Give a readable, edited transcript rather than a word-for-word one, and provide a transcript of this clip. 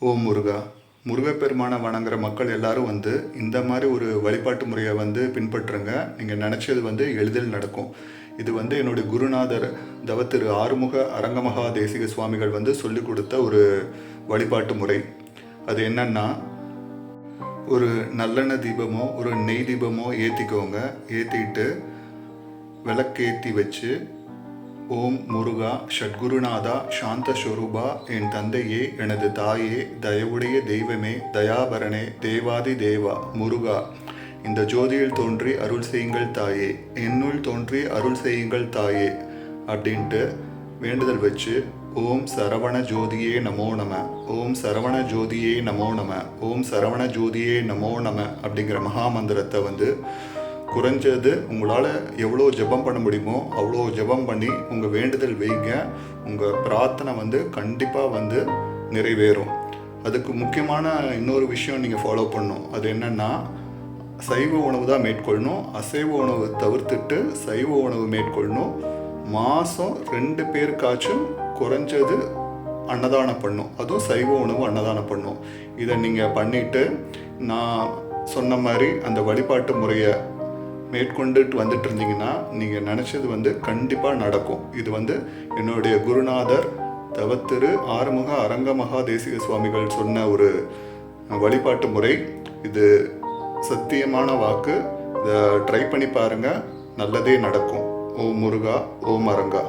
ஓம் முருகா. முருகப்பெருமானை வணங்குற மக்கள் எல்லாரும் இந்த மாதிரி ஒரு வழிபாட்டு முறையை பின்பற்றுங்க. நீங்கள் நினச்சது எளிதில் நடக்கும். இது என்னுடைய குருநாதர் தவத்திரு ஆறுமுக அரங்கமகா தேசிக சுவாமிகள் சொல்லிக் கொடுத்த ஒரு வழிபாட்டு முறை. அது என்னன்னா, ஒரு நல்லெண்ணெய் தீபமோ ஒரு நெய் தீபமோ ஏற்றிக்கோங்க. ஏற்றிட்டு விளக்கேற்றி வச்சு, ஓம் முருகா ஷட்குருநாதா சாந்த ஸ்வரூபா, என் தந்தையே, எனது தாயே, தயவுடைய தெய்வமே, தயாபரணே, தேவாதி தேவா முருகா, இந்த ஜோதியில் தோன்றி அருள் செய்யுங்கள் தாயே, என்னுள் தோன்றி அருள் செய்யுங்கள் தாயே அப்படின்ட்டு வேண்டுதல் வச்சு, ஓம் சரவண ஜோதியே நமோ நம, ஓம் சரவண ஜோதியே நமோ நம, ஓம் சரவண ஜோதியே நமோ நம அப்படிங்கிற மகாமந்திரத்தை குறைஞ்சது உங்களால் எவ்வளோ ஜெபம் பண்ண முடியுமோ அவ்வளோ ஜெபம் பண்ணி உங்கள் வேண்டுதல் வைங்க. உங்கள் பிரார்த்தனை கண்டிப்பாக நிறைவேறும். அதுக்கு முக்கியமான இன்னொரு விஷயம் நீங்கள் ஃபாலோ பண்ணணும். அது என்னென்னா, சைவ உணவு தான் மேற்கொள்ளணும். அசைவ உணவு தவிர்த்துட்டு சைவ உணவு மேற்கொள்ளணும். மாதம் 2 பேருக்காச்சும் குறைஞ்சது அன்னதானம் பண்ணும். அதுவும் சைவ உணவு அன்னதானம் பண்ணும். இதை நீங்கள் பண்ணிவிட்டு நான் சொன்ன மாதிரி அந்த வழிபாட்டு முறையை மேற்கொண்டுட்டு வந்துட்டு இருந்தீங்கன்னா நீங்கள் நினச்சது கண்டிப்பாக நடக்கும். இது என்னுடைய குருநாதர் தவத்திரு ஆறுமுக அரங்கமகா தேசிக சுவாமிகள் சொன்ன ஒரு வழிபாட்டு முறை. இது சத்தியமான வாக்கு. இதை ட்ரை பண்ணி பாருங்கள், நல்லதே நடக்கும். ஓம் முருகா, ஓம் அரங்கா.